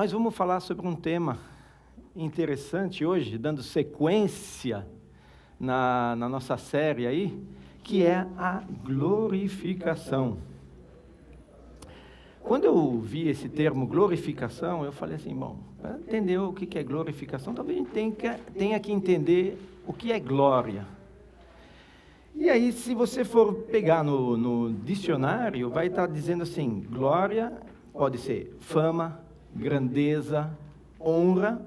nós vamos falar sobre um tema interessante hoje, dando sequência na nossa série aí, que é a glorificação. Quando eu vi esse termo glorificação, eu falei assim, bom, para entender o que é glorificação, talvez a gente tenha que entender o que é glória. E aí, se você for pegar no dicionário, vai estar dizendo assim, glória pode ser fama, grandeza, honra.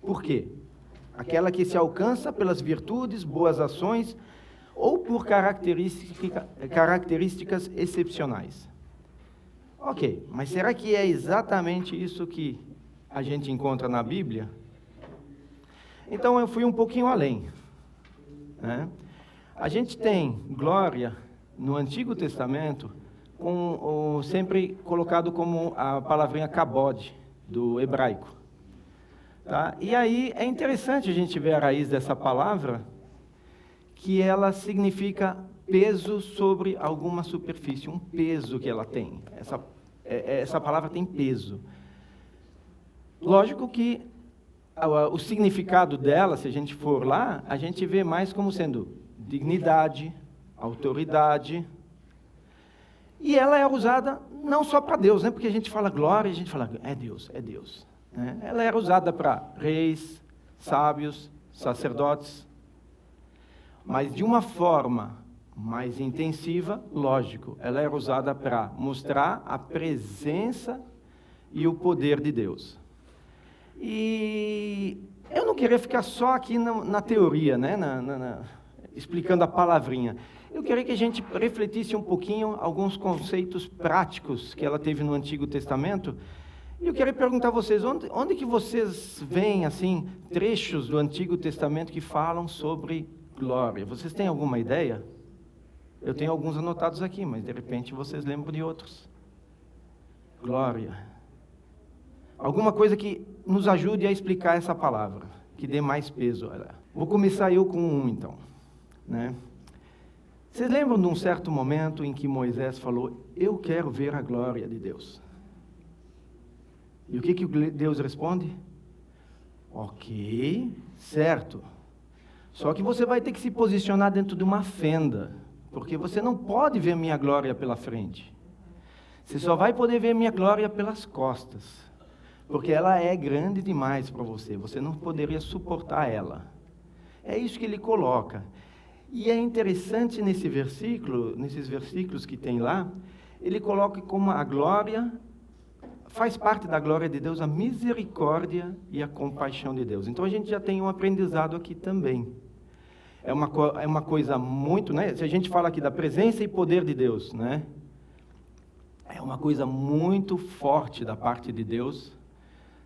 Por quê? Aquela que se alcança pelas virtudes, boas ações ou por características excepcionais. Ok, mas será que é exatamente isso que a gente encontra na Bíblia? Então eu fui um pouquinho além, né? A gente tem glória no Antigo Testamento sempre colocado como a palavrinha kabod, do hebraico. Tá? E aí é interessante a gente ver a raiz dessa palavra, que ela significa peso sobre alguma superfície, um peso que ela tem. Essa palavra tem peso. Lógico que o significado dela, se a gente for lá, a gente vê mais como sendo dignidade, autoridade. E ela é usada não só para Deus, né? Porque a gente fala glória, a gente fala, é Deus, é Deus. Né? Ela era usada para reis, sábios, sacerdotes, mas de uma forma mais intensiva, lógico, ela era usada para mostrar a presença e o poder de Deus. E eu não queria ficar só aqui na teoria, né? Explicando a palavrinha. Eu queria que a gente refletisse um pouquinho alguns conceitos práticos que ela teve no Antigo Testamento. E eu queria perguntar a vocês, onde que vocês veem, assim, trechos do Antigo Testamento que falam sobre glória? Vocês têm alguma ideia? Eu tenho alguns anotados aqui, mas de repente vocês lembram de outros. Glória. Alguma coisa que nos ajude a explicar essa palavra, que dê mais peso a ela. Vou começar eu com um, então. Né? Vocês lembram de um certo momento em que Moisés falou, eu quero ver a glória de Deus? E o que Deus responde? Ok, certo. Só que você vai ter que se posicionar dentro de uma fenda, porque você não pode ver minha glória pela frente. Você só vai poder ver minha glória pelas costas, porque ela é grande demais para você, você não poderia suportar ela. É isso que ele coloca. E é interessante nesses versículos que tem lá, ele coloca como a glória, faz parte da glória de Deus, a misericórdia e a compaixão de Deus. Então a gente já tem um aprendizado aqui também. É uma coisa muito, né? Se a gente fala aqui da presença e poder de Deus, né? É uma coisa muito forte da parte de Deus,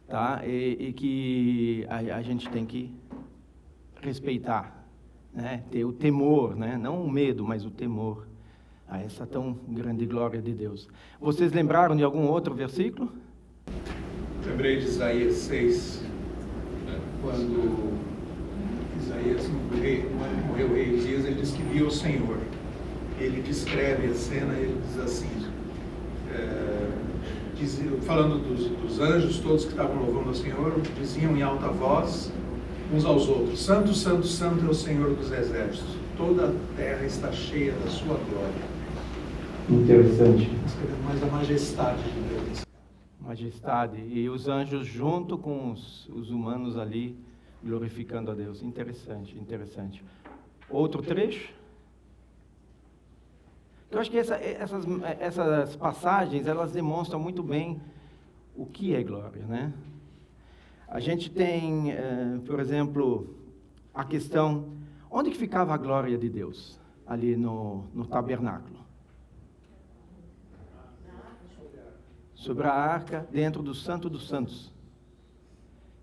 tá? E que a gente tem que respeitar. Né, ter o temor, né, não o medo, mas o temor a essa tão grande glória de Deus. Vocês lembraram de algum outro versículo? Lembrei de Isaías 6, quando Isaías morreu o rei Uzias, ele diz que viu o Senhor. Ele descreve a cena, ele diz assim, falando dos anjos todos que estavam louvando ao Senhor, diziam em alta voz uns aos outros, santo, santo, santo é o Senhor dos exércitos, toda a terra está cheia da sua glória. Interessante. Mas a majestade de Deus. Majestade, e os anjos junto com os humanos ali, glorificando a Deus. Interessante, interessante. Outro trecho? Eu acho que essas passagens, elas demonstram muito bem o que é glória, né? A gente tem, por exemplo, a questão, onde que ficava a glória de Deus? Ali no tabernáculo. Sobre a arca, dentro do Santo dos Santos.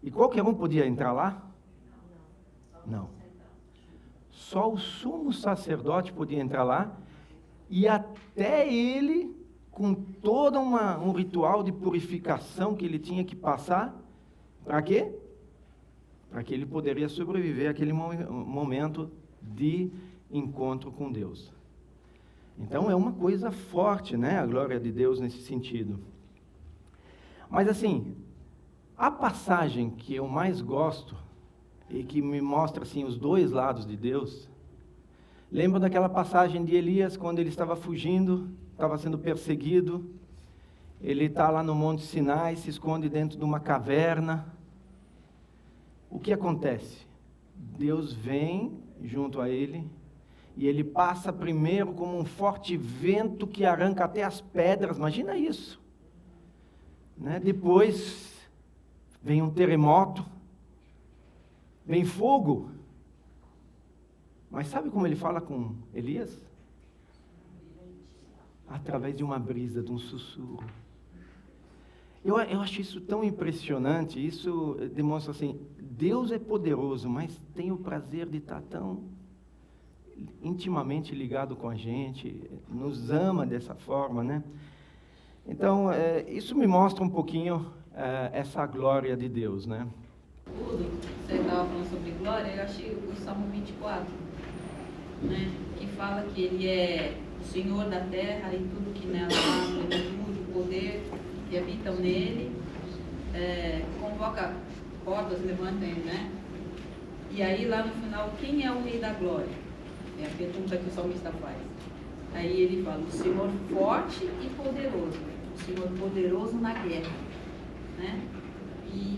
E qualquer um podia entrar lá? Não. Só o sumo sacerdote podia entrar lá, e até ele, com todo um ritual de purificação que ele tinha que passar, para quê? Para que ele poderia sobreviver àquele momento de encontro com Deus. Então é uma coisa forte, né? A glória de Deus nesse sentido. Mas assim, A passagem que eu mais gosto e que me mostra assim os dois lados de Deus, lembra daquela passagem de Elias quando ele estava fugindo, estava sendo perseguido, ele está lá no Monte Sinai, se esconde dentro de uma caverna. O que acontece? Deus vem junto a ele e ele passa primeiro como um forte vento que arranca até as pedras, imagina isso, né? Depois vem um terremoto, vem fogo. Mas sabe como ele fala com Elias? Através de uma brisa, de um sussurro. Eu acho isso tão impressionante, isso demonstra assim, Deus é poderoso, mas tem o prazer de estar tão intimamente ligado com a gente, nos ama dessa forma, né? Então, isso me mostra um pouquinho essa glória de Deus, né? Você estava falando sobre glória, eu achei o Salmo 24, né? Que fala que ele é o Senhor da terra e tudo que nela há, plenitude, o poder que habitam nele, convoca portas, levantem, né? E aí lá no final, quem é o Rei da Glória? É a pergunta que o salmista faz. Aí ele fala, o Senhor forte e poderoso, o Senhor poderoso na guerra, né? E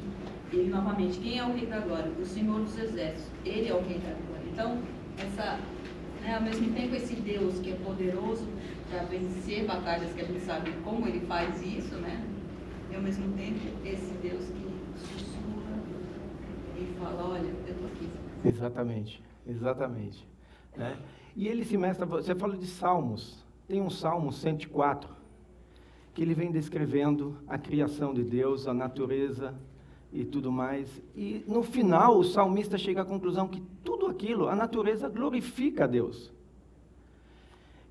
ele novamente, quem é o Rei da Glória? O Senhor dos Exércitos, ele é o Rei da Glória. Então, ao mesmo tempo esse Deus que é poderoso para vencer batalhas que a gente sabe como ele faz isso, né? E ao mesmo tempo esse Deus que sussurra e fala, olha, eu estou aqui. Exatamente. Né? E ele se mestra, você fala de Salmos, tem um Salmo 104, que ele vem descrevendo a criação de Deus, a natureza e tudo mais, e no final o salmista chega à conclusão que tudo aquilo, a natureza glorifica a Deus.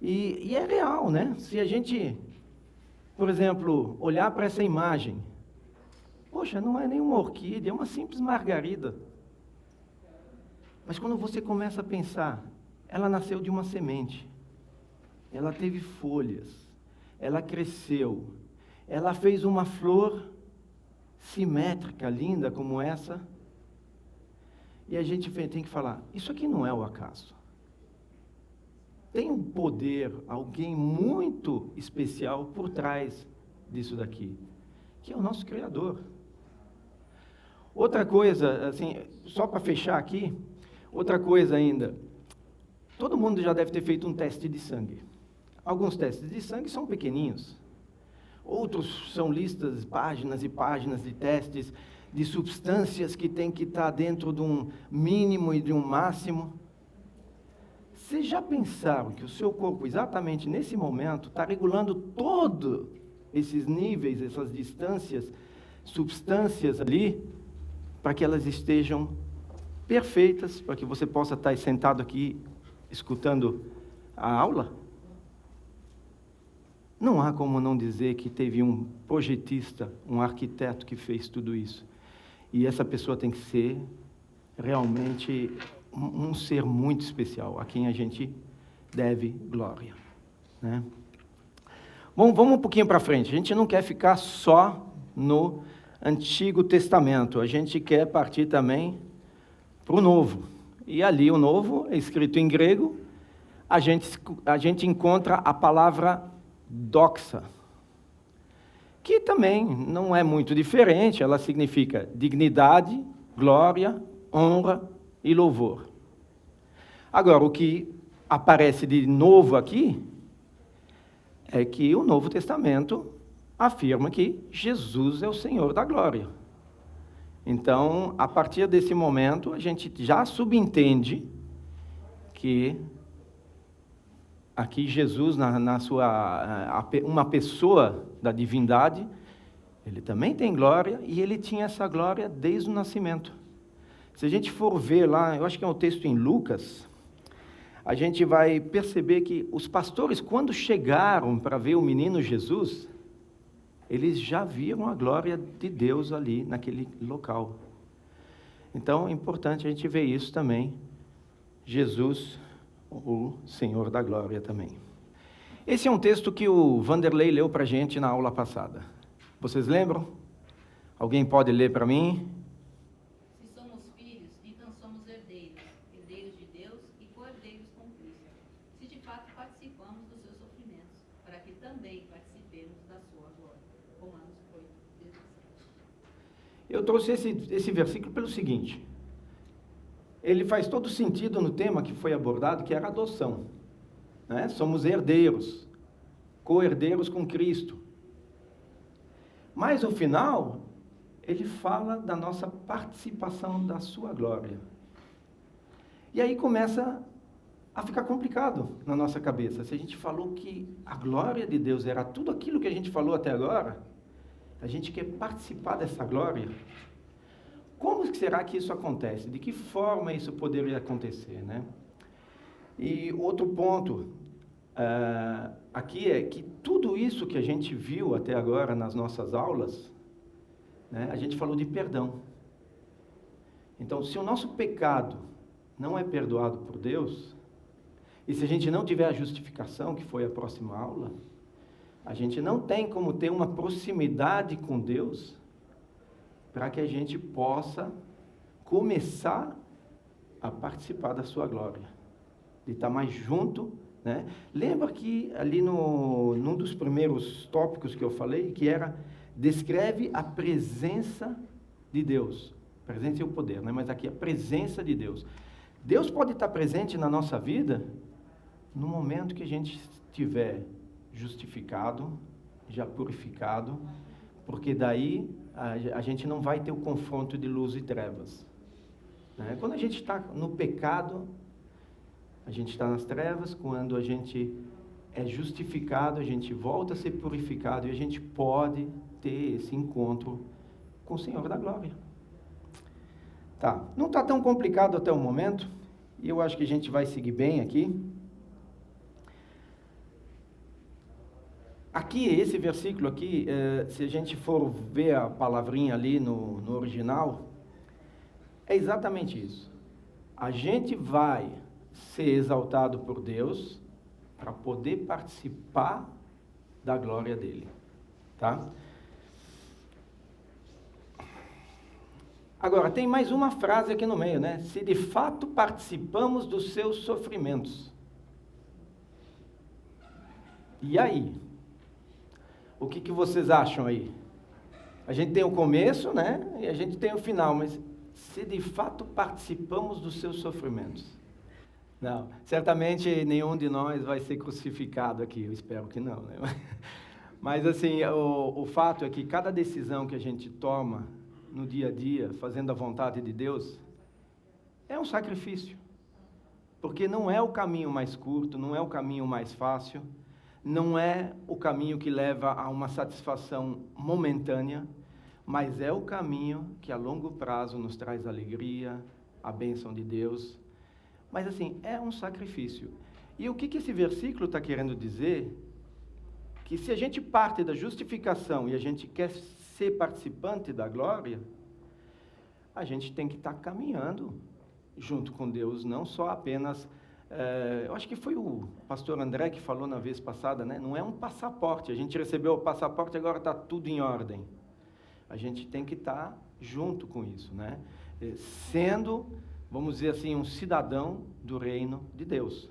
E é real, né? Se a gente, por exemplo, olhar para essa imagem, poxa, não é nenhuma orquídea, é uma simples margarida. Mas quando você começa a pensar, ela nasceu de uma semente, ela teve folhas, ela cresceu, ela fez uma flor simétrica, linda como essa, e a gente tem que falar, isso aqui não é o acaso. Tem um poder, alguém muito especial por trás disso daqui, que é o nosso Criador. Outra coisa, assim, só para fechar aqui, outra coisa ainda, todo mundo já deve ter feito um teste de sangue. Alguns testes de sangue são pequeninhos, outros são listas, páginas e páginas de testes de substâncias que tem que estar dentro de um mínimo e de um máximo. Vocês já pensaram que o seu corpo, exatamente nesse momento, está regulando todos esses níveis, essas distâncias, substâncias ali, para que elas estejam perfeitas, para que você possa estar sentado aqui, escutando a aula? Não há como não dizer que teve um projetista, um arquiteto que fez tudo isso. E essa pessoa tem que ser realmente um ser muito especial, a quem a gente deve glória, né? Bom, vamos um pouquinho para frente. A gente não quer ficar só no Antigo Testamento, a gente quer partir também para o Novo. E ali o Novo é escrito em grego, a gente encontra a palavra doxa, que também não é muito diferente, ela significa dignidade, glória, honra e louvor. Agora, o que aparece de novo aqui é que o Novo Testamento afirma que Jesus é o Senhor da glória. Então, a partir desse momento, a gente já subentende que aqui Jesus, uma pessoa da divindade, ele também tem glória, e ele tinha essa glória desde o nascimento. Se a gente for ver lá, eu acho que é um texto em Lucas, a gente vai perceber que os pastores, quando chegaram para ver o menino Jesus, eles já viram a glória de Deus ali, naquele local. Então, é importante a gente ver isso também, Jesus, o Senhor da glória também. Esse é um texto que o Vanderlei leu para a gente na aula passada. Vocês lembram? Alguém pode ler para mim? Se somos filhos, então somos herdeiros, herdeiros de Deus e co-herdeiros com Cristo. Se de fato participamos dos seus sofrimentos, para que também participemos da sua glória. Romanos 8, 17. Eu trouxe esse versículo pelo seguinte. Ele faz todo sentido no tema que foi abordado, que era a adoção. Né? Somos herdeiros, co-herdeiros com Cristo. Mas no final, ele fala da nossa participação da sua glória. E aí começa a ficar complicado na nossa cabeça. Se a gente falou que a glória de Deus era tudo aquilo que a gente falou até agora, a gente quer participar dessa glória. Como será que isso acontece? De que forma isso poderia acontecer, né? E outro ponto aqui é que tudo isso que a gente viu até agora nas nossas aulas, né, a gente falou de perdão. Então, se o nosso pecado não é perdoado por Deus, e se a gente não tiver a justificação, que foi a próxima aula, a gente não tem como ter uma proximidade com Deus para que a gente possa começar a participar da sua glória, de estar mais junto, né? Lembra que ali num dos primeiros tópicos que eu falei, que era, descreve a presença de Deus, presença e o poder, né? Mas aqui a presença de Deus. Deus pode estar presente na nossa vida no momento que a gente estiver justificado, já purificado, porque daí a gente não vai ter o confronto de luz e trevas. Né? Quando a gente está no pecado, a gente está nas trevas. Quando a gente é justificado, a gente volta a ser purificado e a gente pode ter esse encontro com o Senhor da glória. Tá, não está tão complicado até o momento, e eu acho que a gente vai seguir bem aqui. Aqui, esse versículo aqui, se a gente for ver a palavrinha ali no original, é exatamente isso. A gente vai ser exaltado por Deus para poder participar da glória dele, tá? Agora, tem mais uma frase aqui no meio, né? Se de fato participamos dos seus sofrimentos. E aí? O que vocês acham aí? A gente tem o começo, né? E a gente tem o final, mas se de fato participamos dos seus sofrimentos. Não, certamente nenhum de nós vai ser crucificado aqui, eu espero que não, né? Mas assim, o fato é que cada decisão que a gente toma no dia a dia, fazendo a vontade de Deus, é um sacrifício. Porque não é o caminho mais curto, não é o caminho mais fácil, não é o caminho que leva a uma satisfação momentânea, mas é o caminho que a longo prazo nos traz alegria, a bênção de Deus. Mas assim, é um sacrifício. E o que esse versículo está querendo dizer? Que se a gente parte da justificação e a gente quer ser participante da glória, a gente tem que estar caminhando junto com Deus, não só apenas... eu acho que foi o pastor André que falou na vez passada, né? Não é um passaporte, a gente recebeu o passaporte e agora está tudo em ordem. A gente tem que estar junto com isso, né? Sendo, vamos dizer assim, um cidadão do reino de Deus.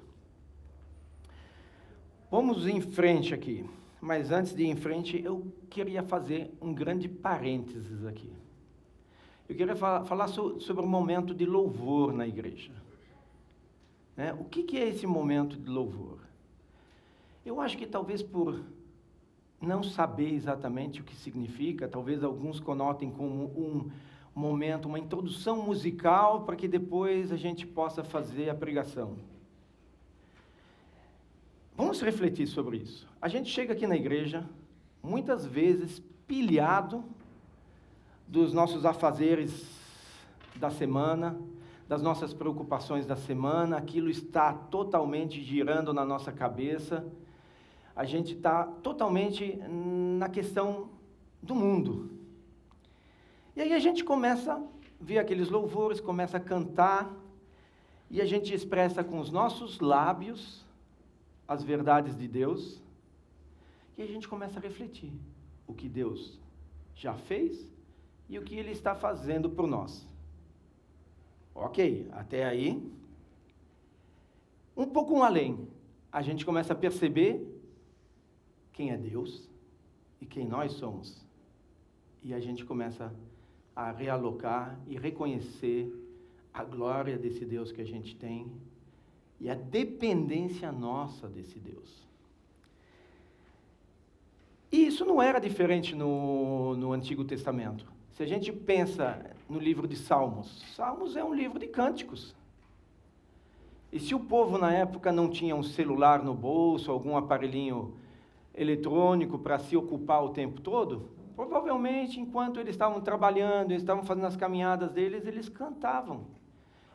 Vamos em frente aqui, mas antes de ir em frente, eu queria fazer um grande parênteses aqui. Eu queria falar sobre o momento de louvor na igreja. Né? O que é esse momento de louvor? Eu acho que talvez por não saber exatamente o que significa, talvez alguns conotem como um momento, uma introdução musical para que depois a gente possa fazer a pregação. Vamos refletir sobre isso. A gente chega aqui na igreja, muitas vezes pilhado dos nossos afazeres da semana, das nossas preocupações da semana, aquilo está totalmente girando na nossa cabeça, a gente está totalmente na questão do mundo. E aí a gente começa a ver aqueles louvores, começa a cantar, e a gente expressa com os nossos lábios as verdades de Deus, e a gente começa a refletir o que Deus já fez e o que Ele está fazendo por nós. Ok, até aí. Um pouco além, a gente começa a perceber quem é Deus e quem nós somos. E a gente começa a realocar e reconhecer a glória desse Deus que a gente tem e a dependência nossa desse Deus. E isso não era diferente no Antigo Testamento. Se a gente pensa no livro de Salmos, Salmos é um livro de cânticos. E se o povo na época não tinha um celular no bolso, algum aparelhinho eletrônico para se ocupar o tempo todo, provavelmente enquanto eles estavam trabalhando, eles estavam fazendo as caminhadas deles, eles cantavam.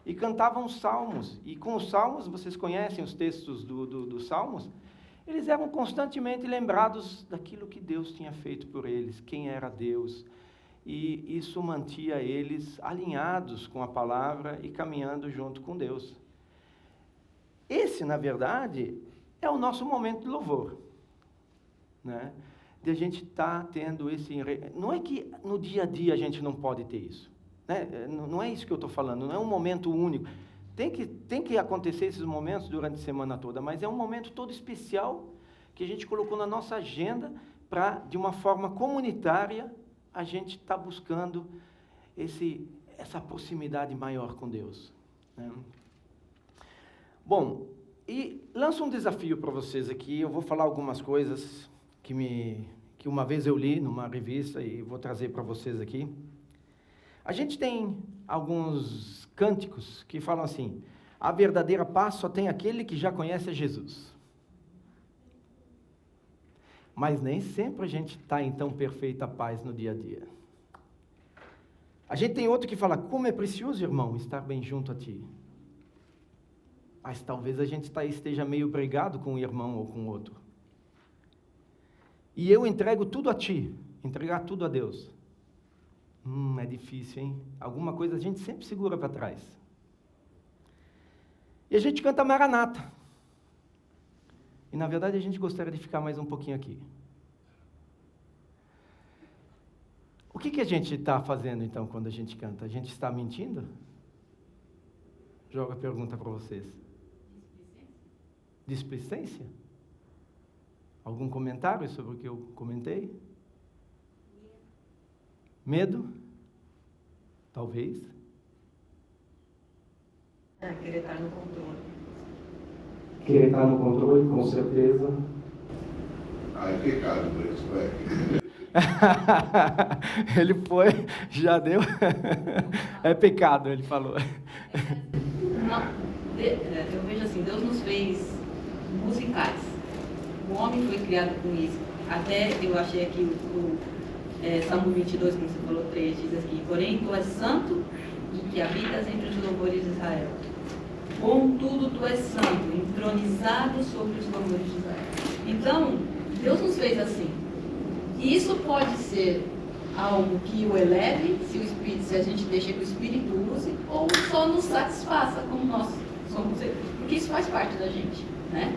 E cantavam salmos. E com os salmos, vocês conhecem os textos dos salmos, eles eram constantemente lembrados daquilo que Deus tinha feito por eles, quem era Deus. E isso mantia eles alinhados com a palavra e caminhando junto com Deus. Esse, na verdade, é o nosso momento de louvor, né? De a gente estar tendo esse... Não é que no dia a dia a gente não pode ter isso, né? Não é isso que eu estou falando, não é um momento único. Tem que acontecer esses momentos durante a semana toda, mas é um momento todo especial que a gente colocou na nossa agenda para, de uma forma comunitária, a gente está buscando essa proximidade maior com Deus, né? Bom, e lanço um desafio para vocês aqui. Eu vou falar algumas coisas que uma vez eu li numa revista e vou trazer para vocês aqui. A gente tem alguns cânticos que falam assim: a verdadeira paz só tem aquele que já conhece a Jesus. Mas nem sempre a gente está em tão perfeita paz no dia a dia. A gente tem outro que fala: como é precioso, irmão, estar bem junto a ti. Mas talvez a gente esteja meio brigado com um irmão ou com outro. E eu entrego tudo a ti, entregar tudo a Deus. É difícil, hein? Alguma coisa a gente sempre segura para trás. E a gente canta Maranata. E na verdade a gente gostaria de ficar mais um pouquinho aqui. O que a gente está fazendo então quando a gente canta? A gente está mentindo? Jogo a pergunta para vocês. Displicência? Algum comentário sobre o que eu comentei? Medo? Talvez. Querer estar no controle. Querer estar no controle, com certeza. É pecado, por isso, Ele foi, já deu. É pecado, ele falou. Eu vejo assim, Deus nos fez musicais. O homem foi criado com isso. Até eu achei aqui o Salmo 22, como você falou, 3, diz aqui: porém, tu és santo e que habitas entre os louvores de Israel. Contudo, tu és santo, entronizado sobre os louvores de Israel. Então, Deus nos fez assim. E isso pode ser algo que o eleve, se a gente deixa que o Espírito use, ou só nos satisfaça como nós somos. Porque isso faz parte da gente, né?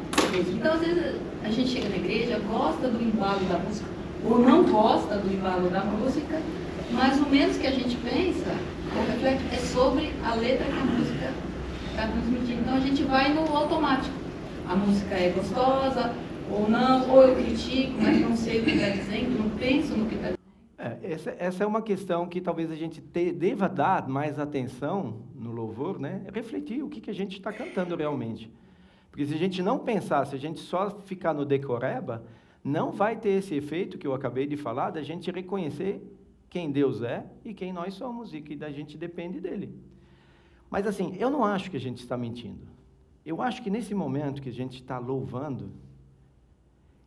Então, às vezes, a gente chega na igreja, gosta do embalo da música, ou não gosta do embalo da música, mas o menos que a gente pensa, ou reflete, é sobre a letra que a música está transmitindo. Então, a gente vai no automático. A música é gostosa, ou não, ou eu critico, mas não sei o que está dizendo, não penso no que está dizendo. Essa é uma questão que talvez a gente deva dar mais atenção no louvor, né? Refletir o que a gente está cantando realmente. Porque se a gente não pensar, se a gente só ficar no decoreba, não vai ter esse efeito que eu acabei de falar, da gente reconhecer quem Deus é e quem nós somos, e que a gente depende dele. Mas assim, eu não acho que a gente está mentindo. Eu acho que nesse momento que a gente está louvando,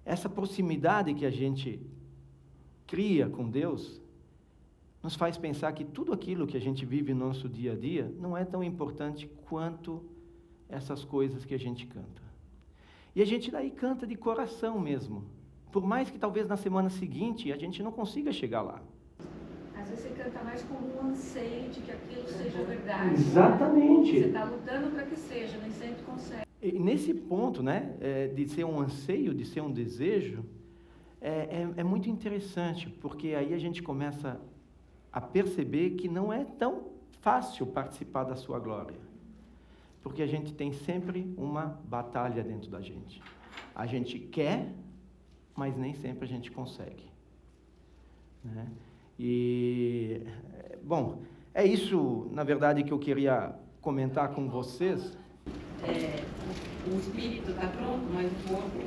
essa proximidade que a gente cria com Deus, nos faz pensar que tudo aquilo que a gente vive no nosso dia a dia não é tão importante quanto essas coisas que a gente canta. E a gente daí canta de coração mesmo, por mais que talvez na semana seguinte a gente não consiga chegar lá. Às vezes você canta mais como um anseio de que aquilo seja verdade. Exatamente. Você está lutando para que seja, nem sempre consegue. E nesse ponto, né, de ser um anseio, de ser um desejo, é muito interessante, porque aí a gente começa a perceber que não é tão fácil participar da sua glória. Porque a gente tem sempre uma batalha dentro da gente. A gente quer, mas nem sempre a gente consegue. Né? E, bom, é isso, na verdade, que eu queria comentar com vocês. O espírito está pronto, mas o corpo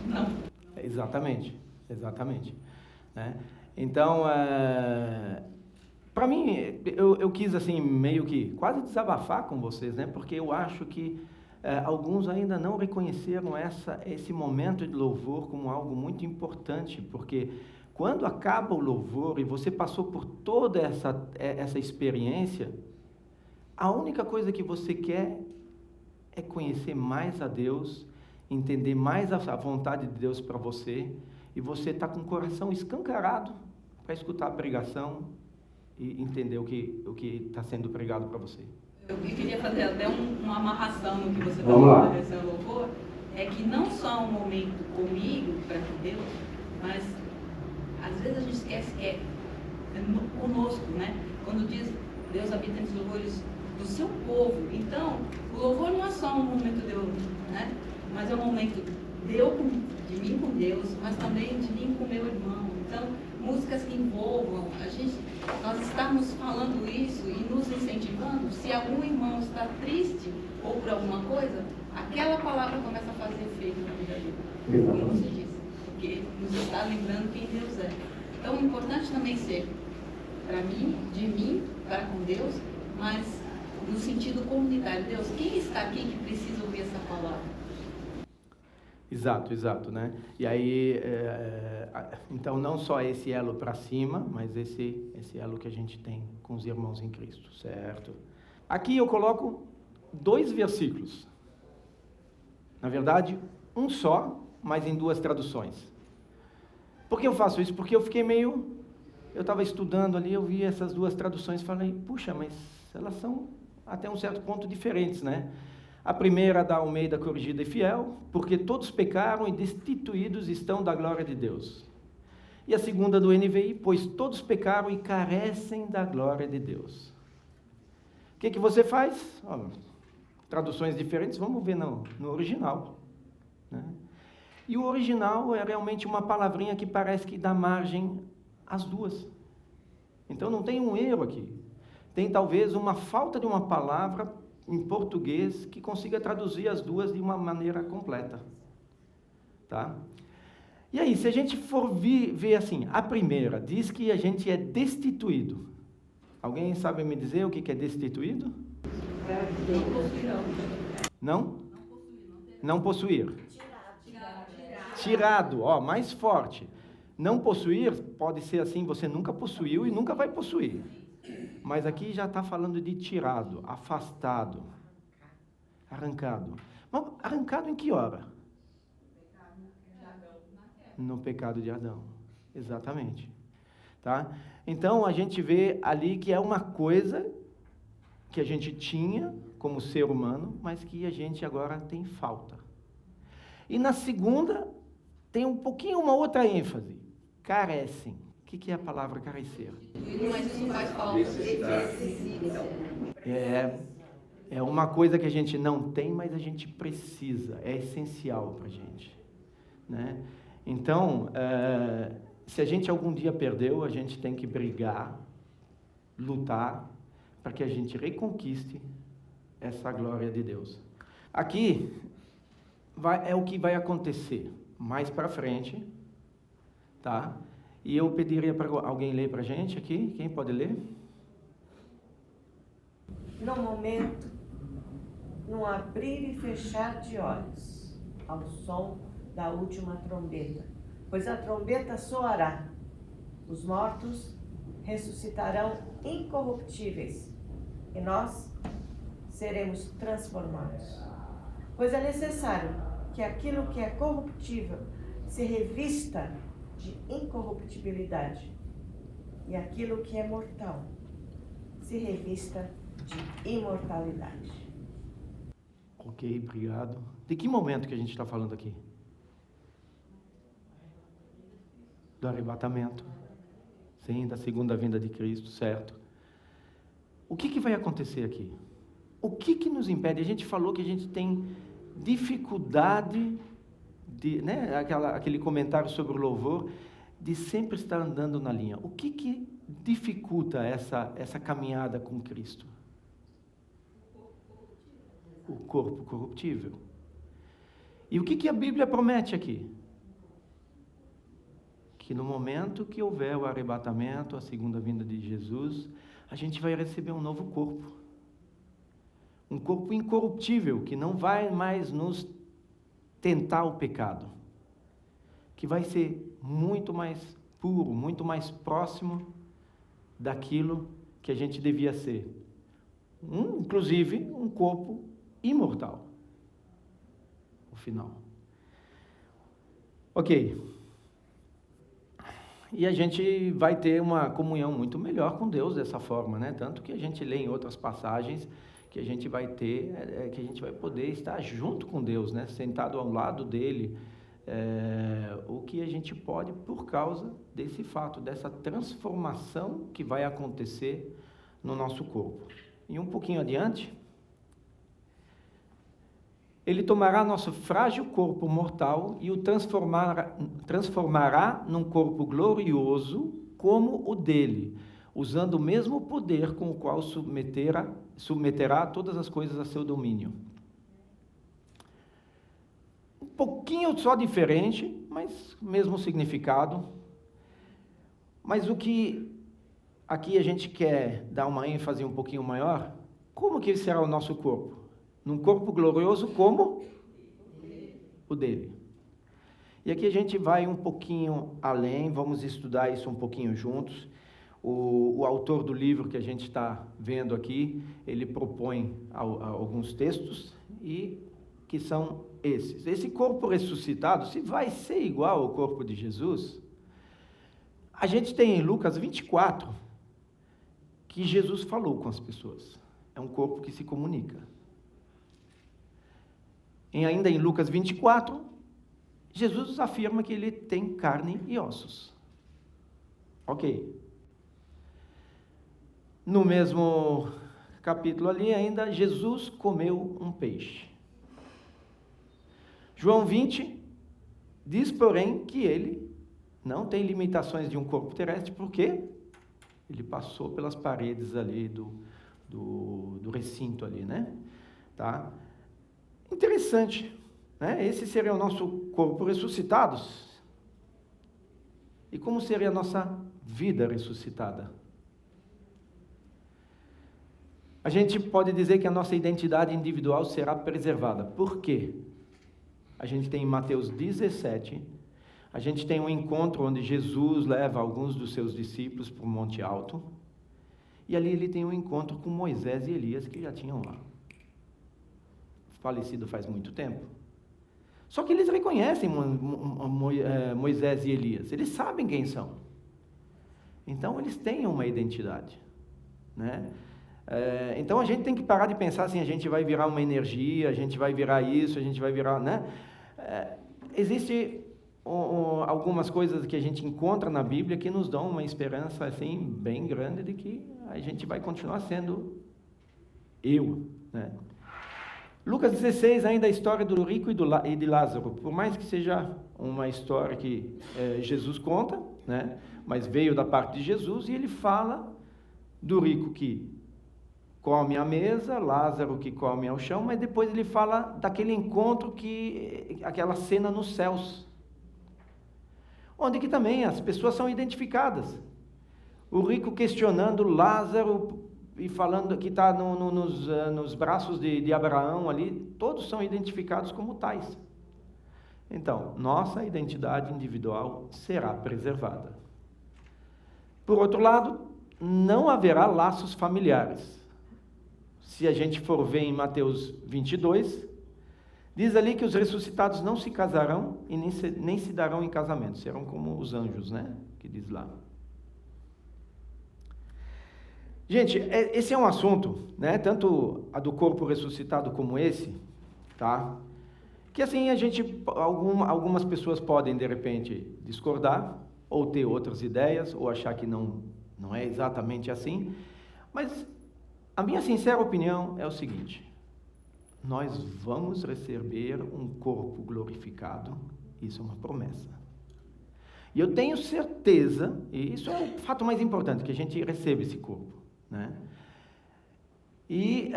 não. Exatamente. Né? Então, para mim, eu quis, assim, meio que quase desabafar com vocês, né? Porque eu acho que alguns ainda não reconheceram esse momento de louvor como algo muito importante, porque quando acaba o louvor e você passou por toda essa experiência, a única coisa que você quer é conhecer mais a Deus, entender mais a vontade de Deus para você, e você está com o coração escancarado para escutar a pregação e entender o que está sendo pregado para você. Eu queria fazer até uma amarração no que você Vamos falou lá. desse louvor, é que não só um momento comigo, para com Deus, mas às vezes a gente esquece que é conosco, né? Quando diz Deus habita entre os louvores do seu povo. Então, o louvor não é só um momento de eu, né? Mas é um momento de mim com Deus, mas também de mim com meu irmão. Então, músicas que envolvam nós estamos falando isso e nos incentivando. Se algum irmão está triste ou por alguma coisa, aquela palavra começa a fazer efeito na vida dele, como você disse, porque nos está lembrando quem Deus é. Então, o importante também ser para mim, de mim, para com Deus, mas no sentido comunitário. Deus, quem está aqui que precisa ouvir essa palavra? Exato, né? E aí, então, não só esse elo para cima, mas esse elo que a gente tem com os irmãos em Cristo, certo? Aqui eu coloco 2 versículos. Na verdade, um só, mas em 2 traduções. Por que eu faço isso? Porque eu fiquei eu estava estudando ali, eu vi essas 2 traduções e falei, puxa, mas elas são até um certo ponto diferentes, né? A primeira da Almeida Corrigida e Fiel, porque todos pecaram e destituídos estão da glória de Deus. E a segunda do NVI, pois todos pecaram e carecem da glória de Deus. O que você faz? Traduções diferentes, vamos ver no original. Né? E o original é realmente uma palavrinha que parece que dá margem às 2. Então não tem um erro aqui. Tem talvez uma falta de uma palavra em português que consiga traduzir as 2 de uma maneira completa. Tá? E aí, se a gente for ver assim, a primeira diz que a gente é destituído. Alguém sabe me dizer o que é destituído? Não? Não possuir. Tirado, mais forte. Não possuir pode ser assim, você nunca possuiu e nunca vai possuir. Mas aqui já está falando de tirado, afastado, arrancado. Mas arrancado em que hora? No pecado de Adão. Exatamente. Tá? Então, a gente vê ali que é uma coisa que a gente tinha como ser humano, mas que a gente agora tem falta. E na segunda, tem um pouquinho uma outra ênfase. Carecem. O que é a palavra carecer? Mas isso faz falta. É uma coisa que a gente não tem, mas a gente precisa. É essencial para a gente. Né? Então, se a gente algum dia perdeu, a gente tem que brigar, lutar, para que a gente reconquiste essa glória de Deus. Aqui é o que vai acontecer mais para frente, tá? E eu pediria para alguém ler para a gente aqui. Quem pode ler? No momento, num abrir e fechar de olhos, ao som da última trombeta. Pois a trombeta soará, os mortos ressuscitarão incorruptíveis, e nós seremos transformados. Pois é necessário que aquilo que é corruptível se revista de incorruptibilidade, e aquilo que é mortal se revista de imortalidade. Ok, obrigado. De que momento que a gente está falando aqui? Do arrebatamento. Sim, da segunda vinda de Cristo, certo. O que vai acontecer aqui? O que nos impede? A gente falou que a gente tem dificuldade, né, aquele comentário sobre o louvor, de sempre estar andando na linha. O que dificulta essa caminhada com Cristo? O corpo corruptível. E o que a Bíblia promete aqui? Que no momento que houver o arrebatamento, a segunda vinda de Jesus, a gente vai receber um novo corpo. Um corpo incorruptível, que não vai mais nos tentar o pecado. Que vai ser muito mais puro, muito mais próximo daquilo que a gente devia ser. Inclusive, um corpo imortal. O final. Ok. E a gente vai ter uma comunhão muito melhor com Deus dessa forma, né? Tanto que a gente lê em outras passagens que a gente vai ter, que a gente vai poder estar junto com Deus, né? Sentado ao lado dele, o que a gente pode por causa desse fato, dessa transformação que vai acontecer no nosso corpo. E um pouquinho adiante, ele tomará nosso frágil corpo mortal e o transformará num corpo glorioso como o dele, usando o mesmo poder com o qual submeterá todas as coisas a seu domínio. Um pouquinho só diferente, mas mesmo significado. Mas o que aqui a gente quer dar uma ênfase um pouquinho maior, como que será o nosso corpo? Num corpo glorioso como o dele. E aqui a gente vai um pouquinho além, vamos estudar isso um pouquinho juntos. O autor do livro que a gente está vendo aqui, ele propõe alguns textos e que são esses. Esse corpo ressuscitado, se vai ser igual ao corpo de Jesus, a gente tem em Lucas 24 que Jesus falou com as pessoas. É um corpo que se comunica. E ainda em Lucas 24, Jesus afirma que ele tem carne e ossos. Ok. No mesmo capítulo ali ainda, Jesus comeu um peixe. João 20 diz, porém, que ele não tem limitações de um corpo terrestre, porque ele passou pelas paredes ali do recinto ali, né? Tá? Interessante, né? Esse seria o nosso corpo ressuscitados. E como seria a nossa vida ressuscitada? A gente pode dizer que a nossa identidade individual será preservada. Por quê? A gente tem em Mateus 17, a gente tem um encontro onde Jesus leva alguns dos seus discípulos para o Monte Alto, e ali ele tem um encontro com Moisés e Elias, que já tinham lá. Falecido faz muito tempo. Só que eles reconhecem Moisés e Elias, eles sabem quem são. Então eles têm uma identidade, né? Então a gente tem que parar de pensar assim, a gente vai virar uma energia, a gente vai virar isso, a gente vai virar, né? Existe algumas coisas que a gente encontra na Bíblia que nos dão uma esperança assim bem grande de que a gente vai continuar sendo eu, né? Lucas 16, ainda a história do rico e de Lázaro, por mais que seja uma história que Jesus conta, né? Mas veio da parte de Jesus, e ele fala do rico que come à mesa, Lázaro que come ao chão, mas depois ele fala daquele encontro, aquela cena nos céus, onde que também as pessoas são identificadas. O rico questionando Lázaro e falando que está nos braços de Abraão ali, todos são identificados como tais. Então, nossa identidade individual será preservada. Por outro lado, não haverá laços familiares. Se a gente for ver em Mateus 22, diz ali que os ressuscitados não se casarão e nem se darão em casamento, serão como os anjos, né? Que diz lá. Gente, esse é um assunto, né? Tanto a do corpo ressuscitado como esse, tá? Que assim algumas pessoas podem de repente discordar, ou ter outras ideias, ou achar que não é exatamente assim. Mas a minha sincera opinião é o seguinte: nós vamos receber um corpo glorificado, isso é uma promessa. E eu tenho certeza, e isso é o fato mais importante, que a gente recebe esse corpo, né? E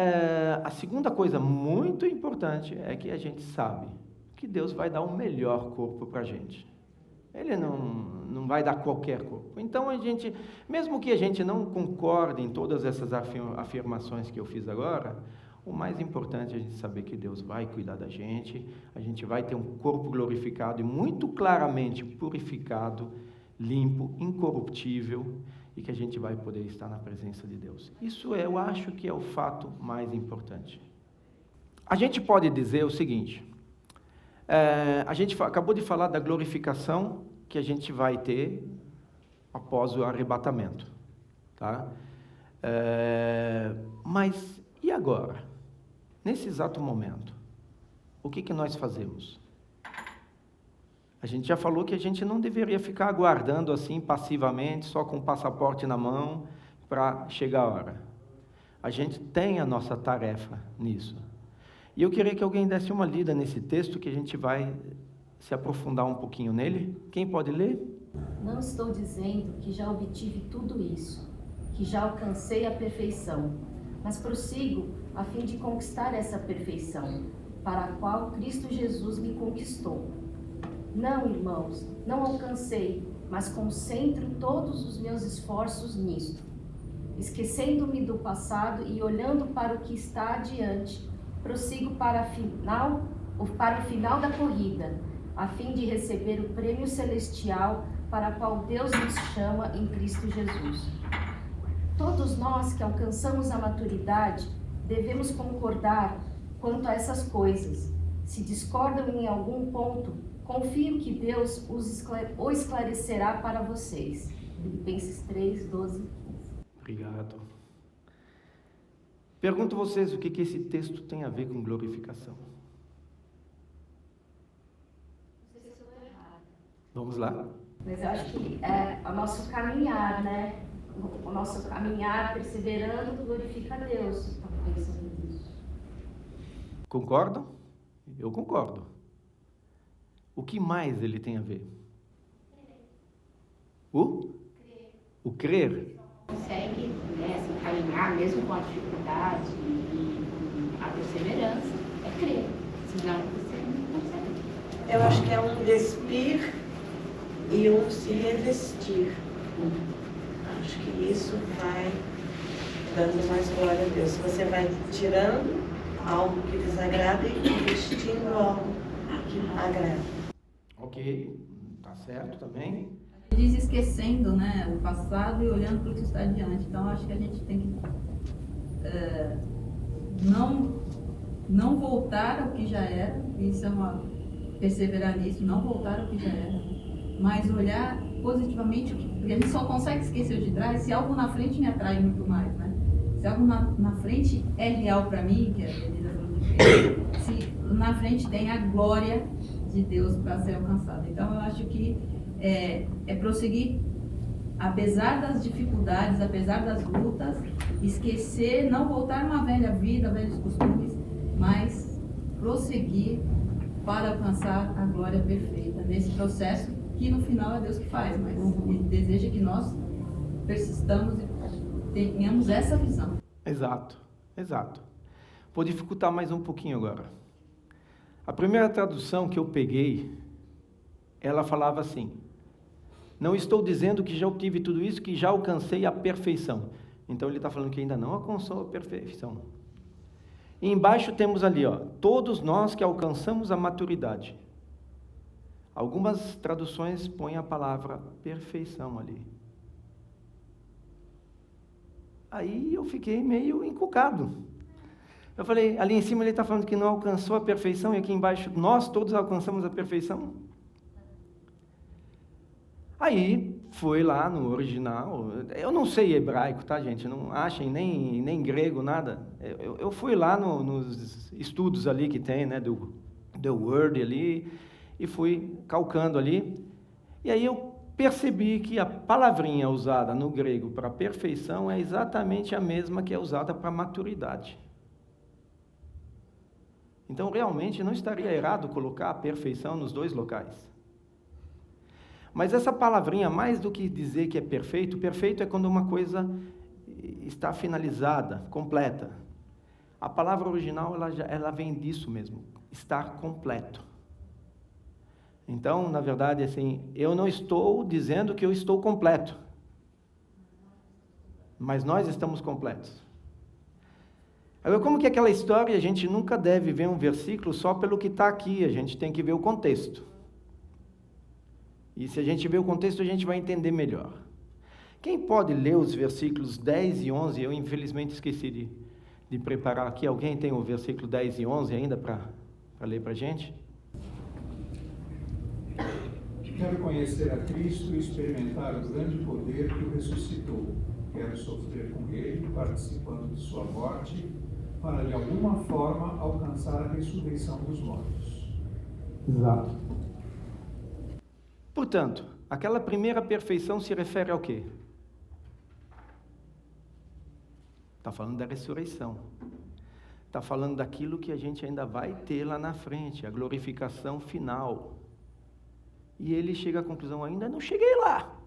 a segunda coisa muito importante é que a gente sabe que Deus vai dar o melhor corpo para a gente. Ele não vai dar qualquer corpo. Então, mesmo que a gente não concorde em todas essas afirmações que eu fiz agora, o mais importante é a gente saber que Deus vai cuidar da gente, a gente vai ter um corpo glorificado e muito claramente purificado, limpo, incorruptível, e que a gente vai poder estar na presença de Deus. Isso eu acho que é o fato mais importante. A gente pode dizer o seguinte: a gente acabou de falar da glorificação que a gente vai ter após o arrebatamento, tá? Mas e agora? Nesse exato momento, o que nós fazemos? A gente já falou que a gente não deveria ficar aguardando assim passivamente, só com o passaporte na mão, para chegar a hora. A gente tem a nossa tarefa nisso. E eu queria que alguém desse uma lida nesse texto, que a gente vai se aprofundar um pouquinho nele. Quem pode ler? Não estou dizendo que já obtive tudo isso, que já alcancei a perfeição, mas prossigo a fim de conquistar essa perfeição, para a qual Cristo Jesus me conquistou. Não, irmãos, não alcancei, mas concentro todos os meus esforços nisto. Esquecendo-me do passado e olhando para o que está adiante, prossigo para o final da corrida, a fim de receber o prêmio celestial para o qual Deus nos chama em Cristo Jesus. Todos nós que alcançamos a maturidade devemos concordar quanto a essas coisas. Se discordam em algum ponto, confio que Deus o esclarecerá para vocês. Filipenses 3, 12 e 15. Obrigado. Pergunto a vocês o que esse texto tem a ver com glorificação. Vamos lá? Mas eu acho que é o nosso caminhar, né? O nosso caminhar perseverando glorifica a Deus. Estava pensando nisso. Concordam? Eu concordo. O que mais ele tem a ver? O crer. Consegue, né, assim, caminhar mesmo com a dificuldade e a perseverança, é crer. Senão você não consegue. Eu acho que é um despir e um se revestir. Acho que isso vai dando mais glória a Deus. Você vai tirando algo que desagrada e investindo algo que agrada. Ok, tá certo também. Diz esquecendo, né, o passado e olhando para o que está adiante. Então, acho que a gente tem que não voltar ao que já era. Isso é perseverar nisso, não voltar ao que já era, mas olhar positivamente, porque a gente só consegue esquecer o de trás se algo na frente me atrai muito mais, né? Se algo na frente é real para mim, que é a medida de Deus, se na frente tem a glória de Deus para ser alcançada. Então, eu acho que é prosseguir, apesar das dificuldades, apesar das lutas, esquecer, não voltar a uma velha vida, velhos costumes, mas prosseguir para alcançar a glória perfeita nesse processo que no final é Deus que faz, mas Ele deseja que nós persistamos e tenhamos essa visão. Exato. Vou dificultar mais um pouquinho agora. A primeira tradução que eu peguei, ela falava assim: não estou dizendo que já obtive tudo isso, que já alcancei a perfeição. Então ele está falando que ainda não alcançou a perfeição. E embaixo temos ali, todos nós que alcançamos a maturidade. Algumas traduções põem a palavra perfeição ali. Aí eu fiquei meio encucado. Eu falei, ali em cima ele está falando que não alcançou a perfeição, e aqui embaixo nós todos alcançamos a perfeição. Aí fui lá no original, eu não sei hebraico, tá, gente? Não achem nem grego, nada. Eu fui lá nos estudos ali que tem, né, do Word ali, e fui calcando ali. E aí eu percebi que a palavrinha usada no grego para perfeição é exatamente a mesma que é usada para maturidade. Então, realmente, não estaria errado colocar a perfeição nos dois locais. Mas essa palavrinha, mais do que dizer que é perfeito, perfeito é quando uma coisa está finalizada, completa. A palavra original, ela vem disso mesmo, estar completo. Então, na verdade, assim, eu não estou dizendo que eu estou completo, mas nós estamos completos. Agora, como que é aquela história, a gente nunca deve ver um versículo só pelo que está aqui, a gente tem que ver o contexto. E se a gente ver o contexto, a gente vai entender melhor. Quem pode ler os versículos 10 e 11? Eu, infelizmente, esqueci de preparar aqui. Alguém tem o versículo 10 e 11 ainda para ler para a gente? Quero conhecer a Cristo e experimentar o grande poder que o ressuscitou. Quero sofrer com Ele, participando de sua morte, para de alguma forma alcançar a ressurreição dos mortos. Exato. Portanto, aquela primeira perfeição se refere ao quê? Está falando da ressurreição. Está falando daquilo que a gente ainda vai ter lá na frente, a glorificação final. E ele chega à conclusão, ainda não cheguei lá.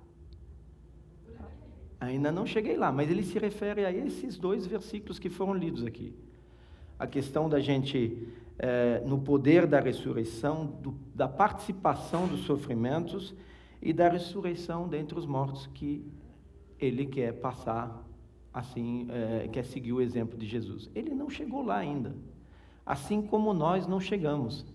Ainda não cheguei lá, mas ele se refere a esses dois versículos que foram lidos aqui. A questão da gente, no poder da ressurreição, da participação dos sofrimentos e da ressurreição dentre os mortos, que ele quer passar, assim, quer seguir o exemplo de Jesus. Ele não chegou lá ainda, assim como nós não chegamos.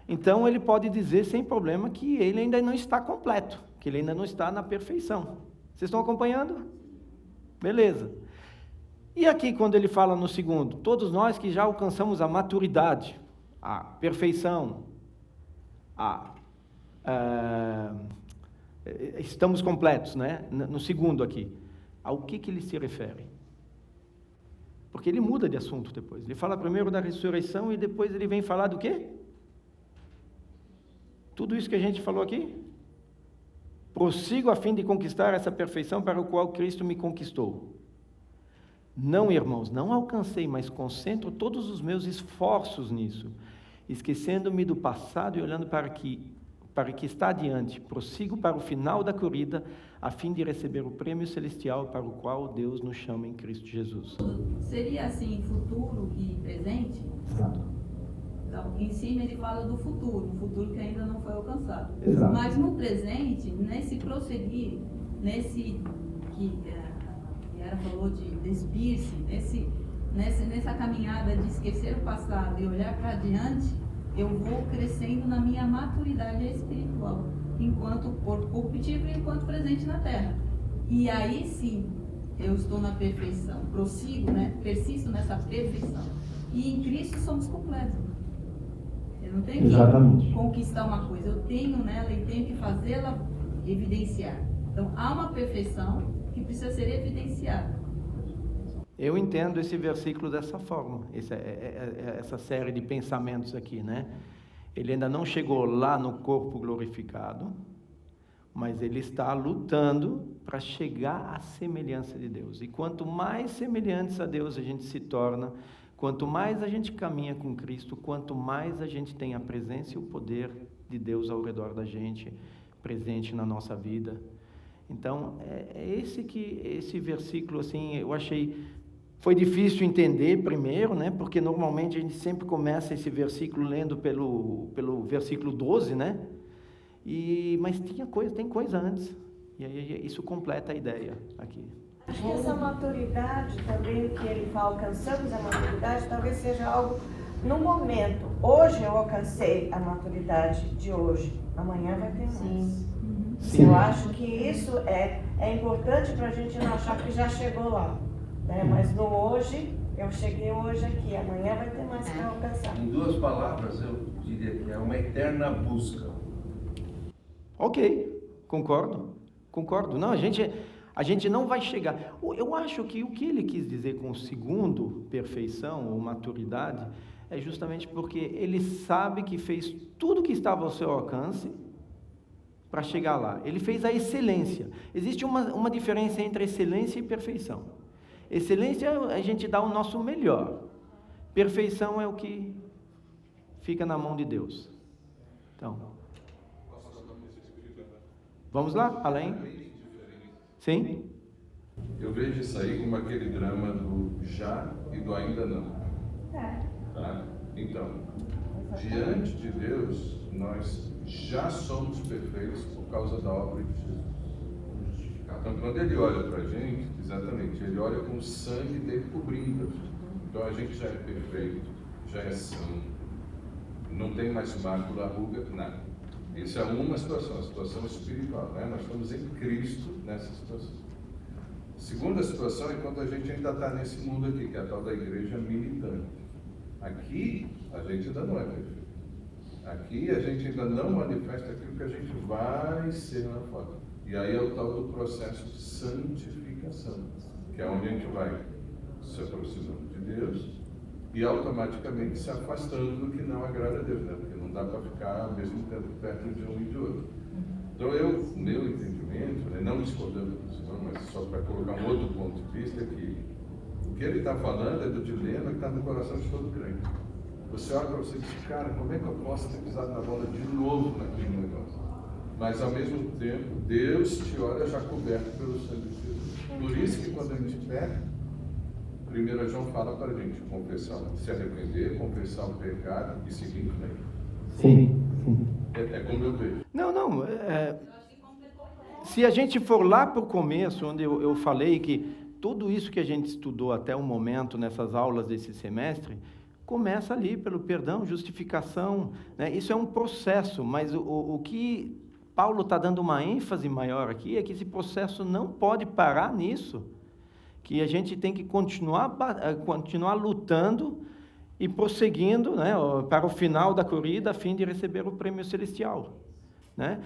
Então, ele pode dizer sem problema que ele ainda não está completo, que ele ainda não está na perfeição. Vocês estão acompanhando? Beleza. E aqui, quando ele fala no segundo, todos nós que já alcançamos a maturidade, a perfeição, estamos completos, né? No segundo aqui, ao que ele se refere? Porque ele muda de assunto depois. Ele fala primeiro da ressurreição e depois ele vem falar do quê? Tudo isso que a gente falou aqui? Prossigo a fim de conquistar essa perfeição para o qual Cristo me conquistou. Não, irmãos, não alcancei, mas concentro todos os meus esforços nisso, esquecendo-me do passado e olhando para que está adiante. Prossigo para o final da corrida, a fim de receber o prêmio celestial para o qual Deus nos chama em Cristo Jesus. Seria assim, futuro e presente? Exato. Então, em cima ele fala do futuro, um futuro que ainda não foi alcançado. Exato. Mas no presente, nesse prosseguir, nesse que a Yara falou de despir-se, nessa caminhada de esquecer o passado e olhar para adiante, eu vou crescendo na minha maturidade espiritual, enquanto corpo corruptível e enquanto presente na terra. E aí sim, eu estou na perfeição, prossigo, né? Persisto nessa perfeição. E em Cristo somos completos. Eu não tenho que conquistar uma coisa, eu tenho nela e tenho que fazê-la evidenciar. Então, há uma perfeição que precisa ser evidenciada. Eu entendo esse versículo dessa forma, essa série de pensamentos aqui, né? Ele ainda não chegou lá no corpo glorificado, mas ele está lutando para chegar à semelhança de Deus. E quanto mais semelhantes a Deus a gente se torna, quanto mais a gente caminha com Cristo, quanto mais a gente tem a presença e o poder de Deus ao redor da gente, presente na nossa vida. Então, esse versículo, assim, eu achei, foi difícil entender primeiro, né? Porque normalmente a gente sempre começa esse versículo lendo pelo versículo 12, né? Mas tem coisa antes, e aí isso completa a ideia aqui. Acho que essa maturidade também, que ele fala, alcançamos a maturidade, talvez seja algo no momento. Hoje eu alcancei a maturidade de hoje, amanhã vai ter mais. Sim. Eu acho que isso é importante para a gente não achar que já chegou lá, né? Mas no hoje, eu cheguei hoje aqui, amanhã vai ter mais para alcançar. Em duas palavras, eu diria que é uma eterna busca. Ok, concordo. Não, a gente não vai chegar. Eu acho que o que ele quis dizer com o segundo, perfeição ou maturidade, é justamente porque ele sabe que fez tudo que estava ao seu alcance para chegar lá. Ele fez a excelência. Existe uma diferença entre excelência e perfeição. Excelência, a gente dá o nosso melhor. Perfeição é o que fica na mão de Deus. Então, vamos lá? Além? Sim? Eu vejo isso aí como aquele drama do já e do ainda não. Tá? Então, diante de Deus, nós já somos perfeitos por causa da obra de Jesus. Então, quando Ele olha para a gente, exatamente, Ele olha com o sangue dele cobrindo. Então, a gente já é perfeito, já é santo, não tem mais mácula, ruga, nada. Isso é uma situação, a situação espiritual, né? Nós estamos em Cristo nessa situação. Segunda situação é quando a gente ainda está nesse mundo aqui, que é a tal da igreja militante. Aqui, a gente ainda não é perfeito. Aqui, a gente ainda não manifesta aquilo que a gente vai ser lá fora. E aí é o tal do processo de santificação, que é onde a gente vai se aproximando de Deus e automaticamente se afastando do que não agrada a Deus, né? Porque não dá para ficar ao mesmo tempo perto de um e de outro. Então, meu entendimento, né, não discordando do senhor, mas só para colocar um outro ponto de vista, é que o que ele está falando é do dilema que está no coração de todo crente. Você olha para você e diz, cara, como é que eu posso ter pisado na bola de novo naquele negócio? Mas, ao mesmo tempo, Deus te olha já coberto pelo sangue de Jesus. Por isso que quando a gente peca, 1 João fala para a gente confessar, se arrepender, confessar o pecado e seguir em frente. Sim. É como eu vejo. Não. Se a gente for lá para o começo, onde eu falei que tudo isso que a gente estudou até o momento, nessas aulas desse semestre, começa ali pelo perdão, justificação, né? Isso é um processo, mas o que Paulo está dando uma ênfase maior aqui é que esse processo não pode parar nisso, que a gente tem que continuar lutando e prosseguindo, né, para o final da corrida, a fim de receber o prêmio celestial. Né?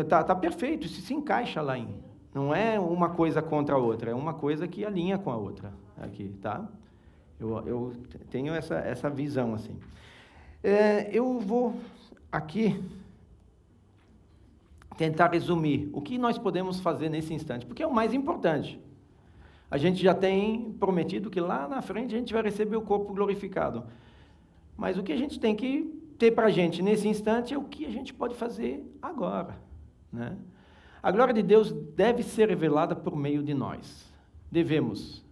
Tá perfeito, isso se encaixa lá em. Não é uma coisa contra a outra, é uma coisa que alinha com a outra. Aqui, tá? Eu tenho essa visão assim. Eu vou aqui tentar resumir o que nós podemos fazer nesse instante, porque é o mais importante. A gente já tem prometido que lá na frente a gente vai receber o corpo glorificado. Mas o que a gente tem que ter para a gente nesse instante é o que a gente pode fazer agora. Né? A glória de Deus deve ser revelada por meio de nós. Devemos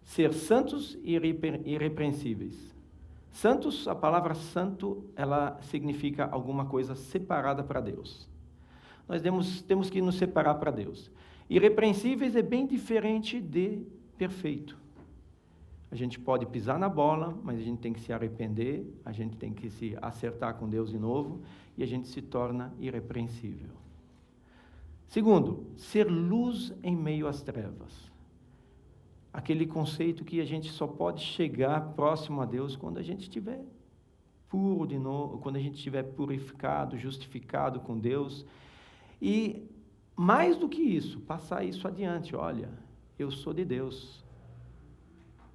ser santos e irrepreensíveis. Santos, a palavra santo, ela significa alguma coisa separada para Deus. Nós temos que nos separar para Deus. Irrepreensíveis é bem diferente de perfeito. A gente pode pisar na bola, mas a gente tem que se arrepender, a gente tem que se acertar com Deus de novo, e a gente se torna irrepreensível. Segundo, ser luz em meio às trevas. Aquele conceito que a gente só pode chegar próximo a Deus quando a gente estiver puro de novo, quando a gente estiver purificado, justificado com Deus. E mais do que isso, passar isso adiante. Olha, eu sou de Deus.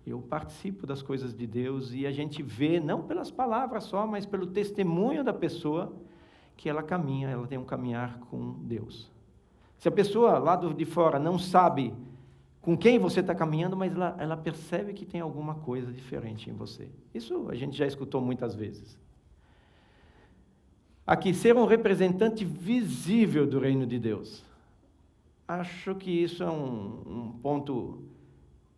Eu participo das coisas de Deus e a gente vê, não pelas palavras só, mas pelo testemunho da pessoa, que ela caminha, ela tem um caminhar com Deus. Se a pessoa lá de fora não sabe com quem você está caminhando, mas ela percebe que tem alguma coisa diferente em você. Isso a gente já escutou muitas vezes. Aqui, ser um representante visível do reino de Deus. Acho que isso é um ponto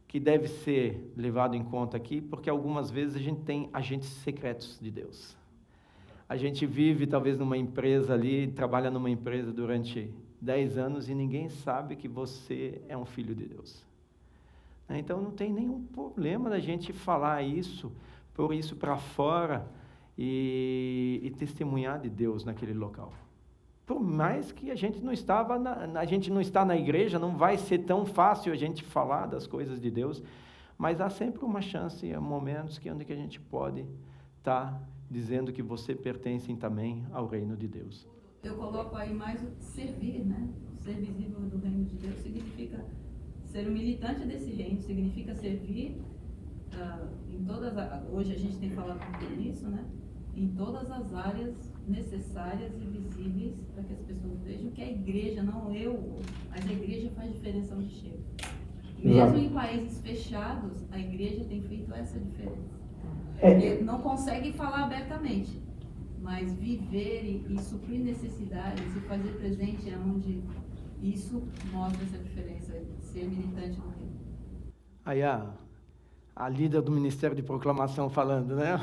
que deve ser levado em conta aqui, porque algumas vezes a gente tem agentes secretos de Deus. A gente vive talvez numa empresa ali, trabalha numa empresa durante 10 anos e ninguém sabe que você é um filho de Deus. Então não tem nenhum problema da gente falar isso, pôr isso para fora e testemunhar de Deus naquele local. Por mais que a gente não está na igreja, não vai ser tão fácil a gente falar das coisas de Deus, mas há sempre uma chance, há momentos onde a gente pode estar dizendo que você pertence também ao reino de Deus. Eu coloco aí mais o servir, né? Ser visível do reino de Deus significa ser um militante desse reino, significa servir em todas hoje a gente tem falado muito nisso, né? em todas as áreas necessárias e visíveis para que as pessoas vejam que a igreja, não eu, mas a igreja faz diferença onde chega. Mesmo em países fechados, a igreja tem feito essa diferença. Ele não consegue falar abertamente, mas viver e suprir necessidades e fazer presente é onde isso mostra essa diferença, ser militante no reino. Aí a líder do Ministério de Proclamação falando, né?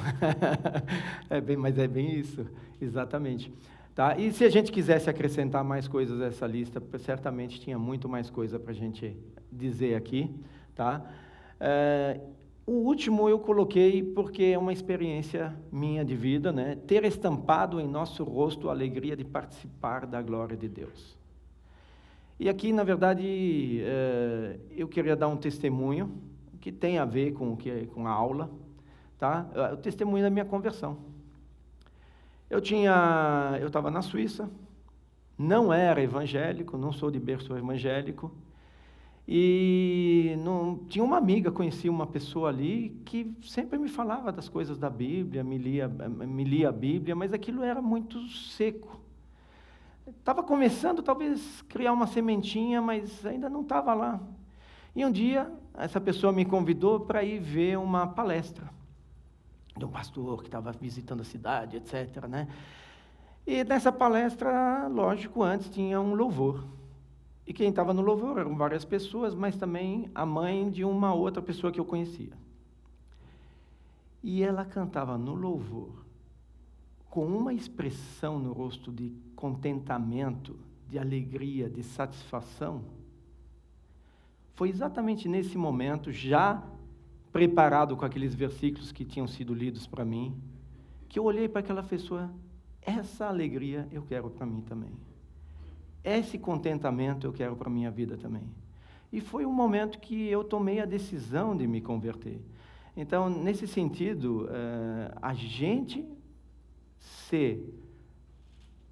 Mas é bem isso, exatamente. Tá? E se a gente quisesse acrescentar mais coisas a essa lista, certamente tinha muito mais coisa para a gente dizer aqui. Tá? O último eu coloquei porque é uma experiência minha de vida, né? Ter estampado em nosso rosto a alegria de participar da glória de Deus. E aqui, na verdade, eu queria dar um testemunho que tem a ver com a aula, tá? O testemunho da minha conversão. Eu estava na Suíça, não era evangélico, não sou de berço evangélico, e tinha uma amiga, conhecia uma pessoa ali que sempre me falava das coisas da Bíblia, me lia a Bíblia, mas aquilo era muito seco. Estava começando, talvez, criar uma sementinha, mas ainda não estava lá. E um dia, essa pessoa me convidou para ir ver uma palestra de um pastor que estava visitando a cidade, etc., né? E nessa palestra, lógico, antes tinha um louvor. E quem estava no louvor eram várias pessoas, mas também a mãe de uma outra pessoa que eu conhecia. E ela cantava no louvor, com uma expressão no rosto de contentamento, de alegria, de satisfação. Foi exatamente nesse momento, já preparado com aqueles versículos que tinham sido lidos para mim, que eu olhei para aquela pessoa, essa alegria eu quero para mim também. Esse contentamento eu quero para a minha vida também. E foi um momento que eu tomei a decisão de me converter. Então, nesse sentido, a gente ser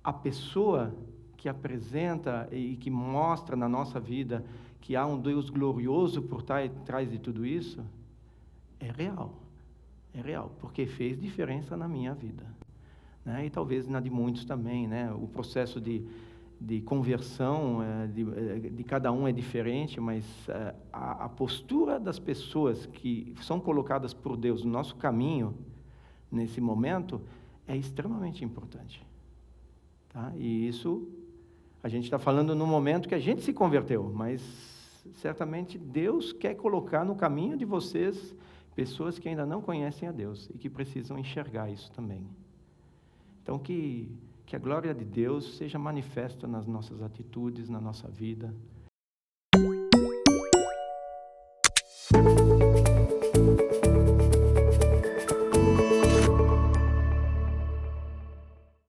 a pessoa que apresenta e que mostra na nossa vida que há um Deus glorioso por trás de tudo isso, é real, porque fez diferença na minha vida, né? E talvez na de muitos também, né? O processo de conversão de cada um é diferente, mas a postura das pessoas que são colocadas por Deus no nosso caminho, nesse momento, é extremamente importante. Tá? E isso, a gente está falando no momento que a gente se converteu, mas certamente Deus quer colocar no caminho de vocês pessoas que ainda não conhecem a Deus e que precisam enxergar isso também. Então, que a glória de Deus seja manifesta nas nossas atitudes, na nossa vida,